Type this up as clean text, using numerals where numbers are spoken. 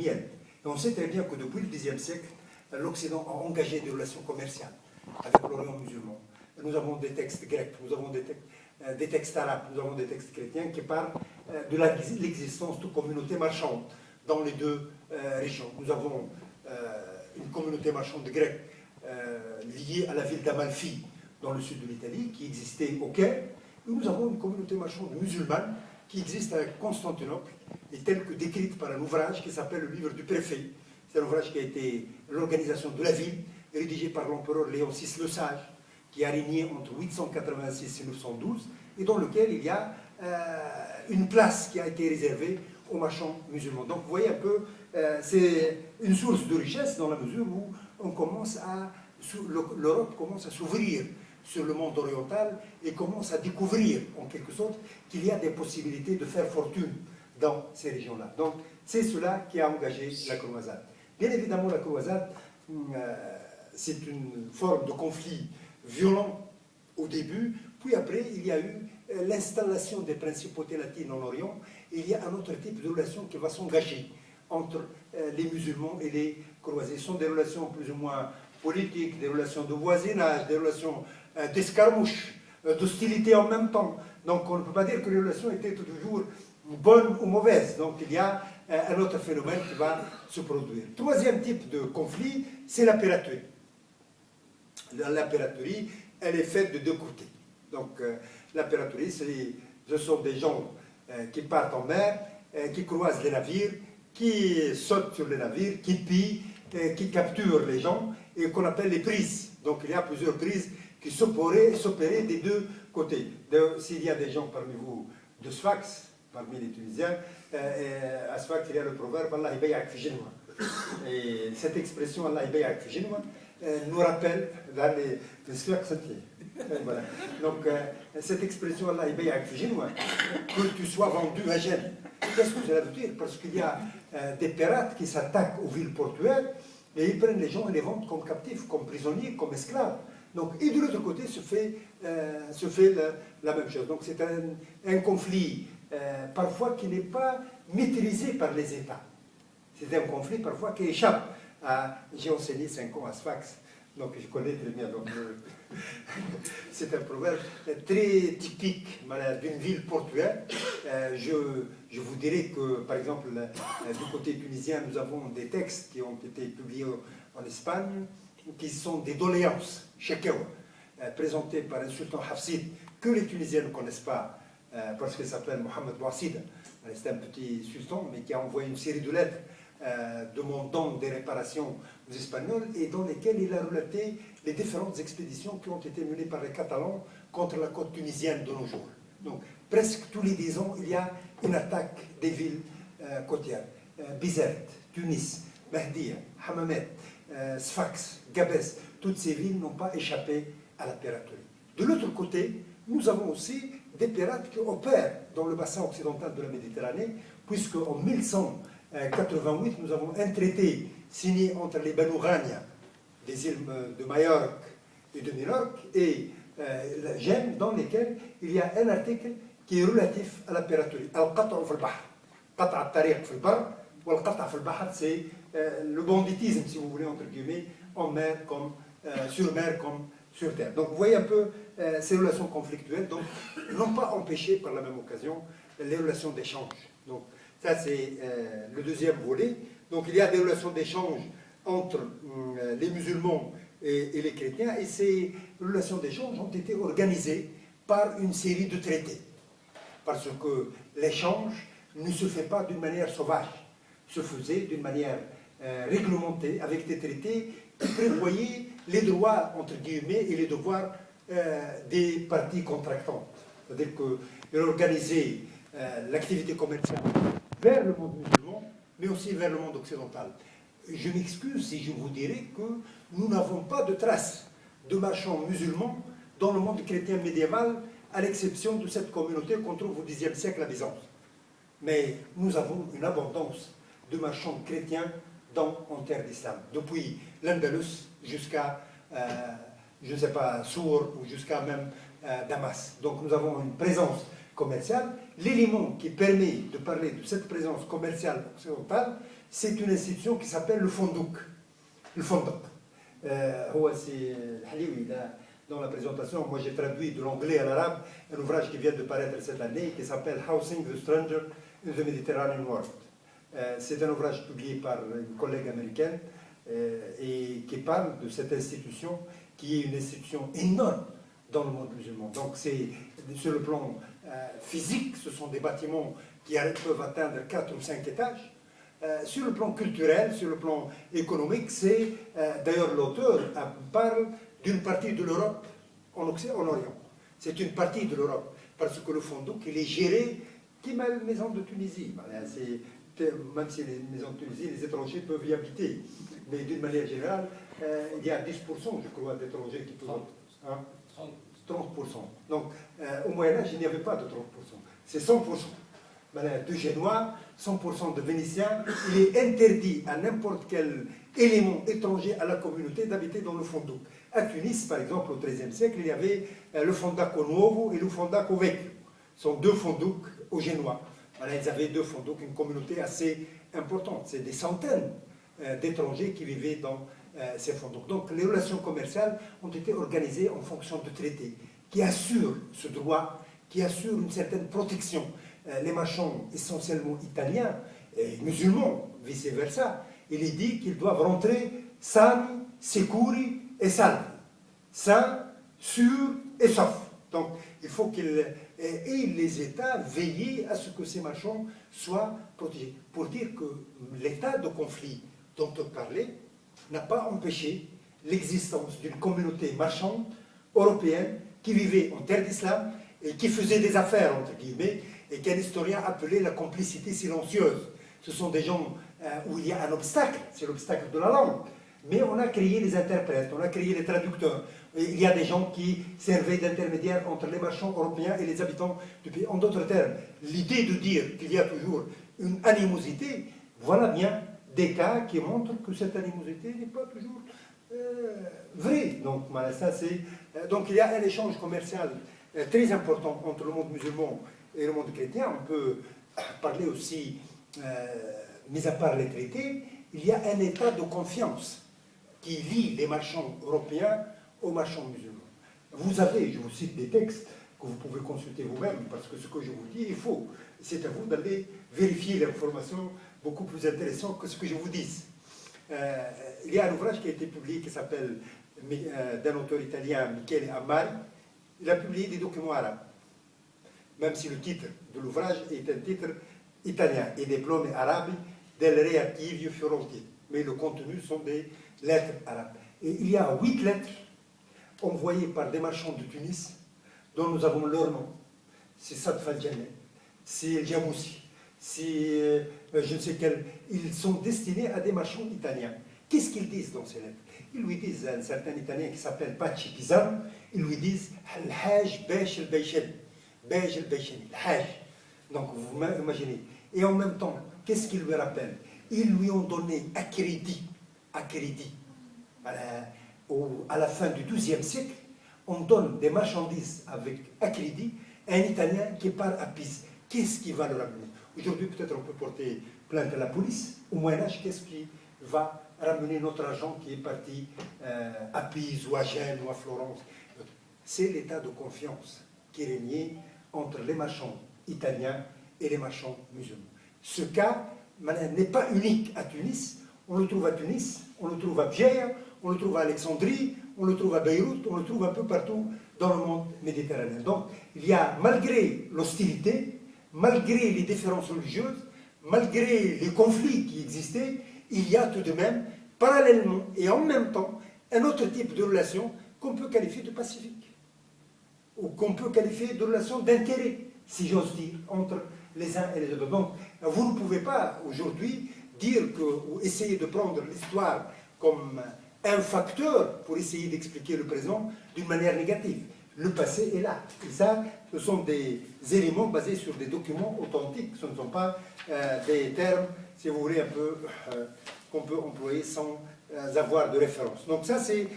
quotidienne. Et on sait très bien que depuis le Xe siècle, l'Occident a engagé des relations commerciales avec l'Orient musulman. Nous avons des textes grecs, nous avons des textes arabes, nous avons des textes chrétiens qui parlent de l'existence de communautés marchandes dans les deux régions. Nous avons une communauté marchande grecque liée à la ville d'Amalfi, dans le sud de l'Italie, qui existait au Caire. Et nous avons une communauté marchande musulmane qui existe à Constantinople, et telle que décrite par un ouvrage qui s'appelle le livre du préfet. C'est un ouvrage qui a été l'organisation de la ville, rédigé par l'empereur Léon VI le Sage, qui a régné entre 886 et 912, et dans lequel il y a une place qui a été réservée aux marchands musulmans. Donc vous voyez un peu, c'est une source de richesse dans la mesure où l'Europe commence à s'ouvrir sur le monde oriental et commence à découvrir en quelque sorte qu'il y a des possibilités de faire fortune dans ces régions-là. Donc c'est cela qui a engagé la croisade. Bien évidemment, la croisade, c'est une forme de conflit violent au début, puis après il y a eu l'installation des principautés latines en Orient, et il y a un autre type de relation qui va s'engager entre les musulmans et les croisés. Ce sont des relations plus ou moins politiques, des relations de voisinage, des relations d'escarmouche, d'hostilité en même temps. Donc on ne peut pas dire que les relations étaient toujours bonnes ou mauvaises. Donc il y a un autre phénomène qui va se produire. Troisième type de conflit, c'est la piraterie. La piraterie, elle est faite de deux côtés. Donc la piraterie, ce sont des gens qui partent en mer, qui croisent les navires, qui sautent sur les navires, qui pillent, qui capturent les gens, et qu'on appelle les prises. Donc il y a plusieurs prises qui s'opéraient des deux côtés. S'il y a des gens parmi vous de Sfax, parmi les Tunisiens, à Sfax il y a le proverbe Allah yabay'ak fi jinwa. Et cette expression Allah yabay'ak fi jinwa nous rappelle dans les Sfax entiers. Voilà. Donc cette expression Allah yabay'ak fi jinwa, que tu sois vendu à Gênes. Qu'est-ce que cela veut dire? Parce qu'il y a des pirates qui s'attaquent aux villes portuaires et ils prennent les gens et les vendent comme captifs, comme prisonniers, comme esclaves. Donc, et de l'autre côté se fait la même chose. Donc c'est un conflit parfois qui n'est pas maîtrisé par les États. C'est un conflit parfois qui échappe à... J'ai enseigné 5 ans à Sfax, donc je connais très bien. C'est un proverbe très typique d'une ville portuaire. Je vous dirais que, par exemple, du côté tunisien, nous avons des textes qui ont été publiés en Espagne, qui sont des doléances, shakawa, présentés par un sultan Hafsid, que les Tunisiens ne connaissent pas, parce qu'il s'appelle Mohamed Bouassida. C'est un petit sultan, mais qui a envoyé une série de lettres demandant des réparations aux Espagnols, et dans lesquelles il a relaté les différentes expéditions qui ont été menées par les Catalans contre la côte tunisienne de nos jours. Donc, presque tous les 10 ans, il y a une attaque des villes côtières. Bizerte, Tunis, Mahdia, Hammamet, Sfax, Gabès, toutes ces villes n'ont pas échappé à la piraterie. De l'autre côté, nous avons aussi des pirates qui opèrent dans le bassin occidental de la Méditerranée, puisque en 1188, nous avons un traité signé entre les Banu Ghania, des îles de Majorque et de Minorque, et Gênes, dans lesquels il y a un article qui est relatif à la piraterie. Al-Qat'a fi al-Bahr. Qat'a al-Tariq fi al-Bar, ou Al-Qat'a fi al-Bahr, c'est le banditisme, si vous voulez, entre guillemets, en mer comme sur mer comme sur terre. Donc vous voyez un peu ces relations conflictuelles, donc n'ont pas empêché par la même occasion les relations d'échange. Donc ça c'est le deuxième volet. Donc il y a des relations d'échange entre les musulmans et les chrétiens, et ces relations d'échange ont été organisées par une série de traités. Parce que l'échange ne se fait pas d'une manière sauvage, se faisait d'une manière réglementée, avec des traités qui prévoyaient les droits, entre guillemets, et les devoirs des parties contractantes. C'est-à-dire qu'ils organisaient l'activité commerciale vers le monde musulman, mais aussi vers le monde occidental. Je m'excuse si je vous dirais que nous n'avons pas de traces de marchands musulmans dans le monde chrétien médiéval, à l'exception de cette communauté qu'on trouve au Xe siècle à Byzance. Mais nous avons une abondance de marchands chrétiens en terre d'islam, depuis l'Andalus jusqu'à, je ne sais pas, Sour, ou jusqu'à même Damas. Donc nous avons une présence commerciale. L'élément qui permet de parler de cette présence commerciale occidentale, c'est une institution qui s'appelle le Fondouk. Le Fondouk. C'est Haliwi, dans la présentation, moi j'ai traduit de l'anglais à l'arabe un ouvrage qui vient de paraître cette année qui s'appelle Housing the Stranger in the Mediterranean World. C'est un ouvrage publié par une collègue américaine et qui parle de cette institution qui est une institution énorme dans le monde musulman. Donc c'est sur le plan physique, ce sont des bâtiments qui peuvent atteindre 4 ou 5 étages. Sur le plan culturel, sur le plan économique, c'est d'ailleurs l'auteur parle d'une partie de l'Europe en Orient. C'est une partie de l'Europe, parce que le Fondouk, il est géré comme la maison de Tunisie. Même si les maisons de Tunisie, les étrangers peuvent y habiter. Mais d'une manière générale, il y a 10%, je crois, d'étrangers qui peuvent... 30%. Donc, au Moyen-Âge, il n'y avait pas de 30%. C'est 100%. De Génois, 100% de Vénitiens. Il est interdit à n'importe quel élément étranger à la communauté d'habiter dans le Fondouk. À Tunis, par exemple, au XIIIe siècle, il y avait le Fondaco Nuovo et le Fondaco Vecchio. Ce sont deux Fondouks aux Génois. Ils avaient deux Fondouks, une communauté assez importante. C'est des centaines d'étrangers qui vivaient dans ces Fondouks. Donc les relations commerciales ont été organisées en fonction de traités qui assurent ce droit, qui assurent une certaine protection. Les marchands essentiellement italiens et musulmans, vice-versa, il est dit qu'ils doivent rentrer sani, sicuri et salvi, sains, sûrs et saufs. Donc il faut qu'ils... Et les États veillaient à ce que ces marchands soient protégés. Pour dire que l'état de conflit dont on parlait n'a pas empêché l'existence d'une communauté marchande européenne qui vivait en terre d'islam et qui faisait des affaires, entre guillemets, et qu'un historien appelait la complicité silencieuse. Ce sont des gens où il y a un obstacle, c'est l'obstacle de la langue. Mais on a créé les interprètes, on a créé les traducteurs. Il y a des gens qui servaient d'intermédiaires entre les marchands européens et les habitants du pays. En d'autres termes, l'idée de dire qu'il y a toujours une animosité, voilà bien des cas qui montrent que cette animosité n'est pas toujours vraie. Donc, ça, donc il y a un échange commercial très important entre le monde musulman et le monde chrétien. On peut parler aussi, mis à part les traités, il y a un état de confiance qui lie les marchands européens aux marchands musulmans. Vous avez, je vous cite des textes que vous pouvez consulter vous-même, parce que ce que je vous dis est faux. C'est à vous d'aller vérifier l'information beaucoup plus intéressante que ce que je vous dis. Il y a un ouvrage qui a été publié qui s'appelle, d'un auteur italien, Michele Amari. Il a publié des documents arabes, même si le titre de l'ouvrage est un titre italien, I diplômi arabi del re Attilio Fiorentino. Mais le contenu sont des lettres arabes. Et il y a 8 lettres envoyées par des marchands de Tunis, dont nous avons leur nom. C'est Sadf al-Jamal, c'est El Jamoussi, c'est je ne sais quel. Ils sont destinés à des marchands italiens. Qu'est-ce qu'ils disent dans ces lettres? Ils lui disent à un certain Italien qui s'appelle Paci Pisano, ils lui disent Al-Hajj Besh el-Bayshani. Besh el-Bayshani, Al-Hajj. Donc vous imaginez. Et en même temps, qu'est-ce qu'ils lui rappellent? Ils lui ont donné à crédit, à la fin du XIIe siècle, on donne des marchandises à crédit à un Italien qui part à Pise. Qu'est-ce qui va le ramener? Aujourd'hui, peut-être on peut porter plainte à la police. Au Moyen-Âge, qu'est-ce qui va ramener notre argent qui est parti à Pise ou à Gênes ou à Florence? C'est l'état de confiance qui régnait entre les marchands italiens et les marchands musulmans. Ce cas n'est pas unique à Tunis. On le trouve à Tunis, on le trouve à Bjéia, on le trouve à Alexandrie, on le trouve à Beyrouth, on le trouve un peu partout dans le monde méditerranéen. Donc, il y a, malgré l'hostilité, malgré les différences religieuses, malgré les conflits qui existaient, il y a tout de même, parallèlement et en même temps, un autre type de relation qu'on peut qualifier de pacifique, ou qu'on peut qualifier de relation d'intérêt, si j'ose dire, entre les uns et les autres. Donc, vous ne pouvez pas aujourd'hui dire que, ou essayer de prendre l'histoire comme un facteur pour essayer d'expliquer le présent d'une manière négative. Le passé est là. Et ça, ce sont des éléments basés sur des documents authentiques. Ce ne sont pas des termes, si vous voulez, un peu qu'on peut employer sans avoir de référence. Donc ça, c'est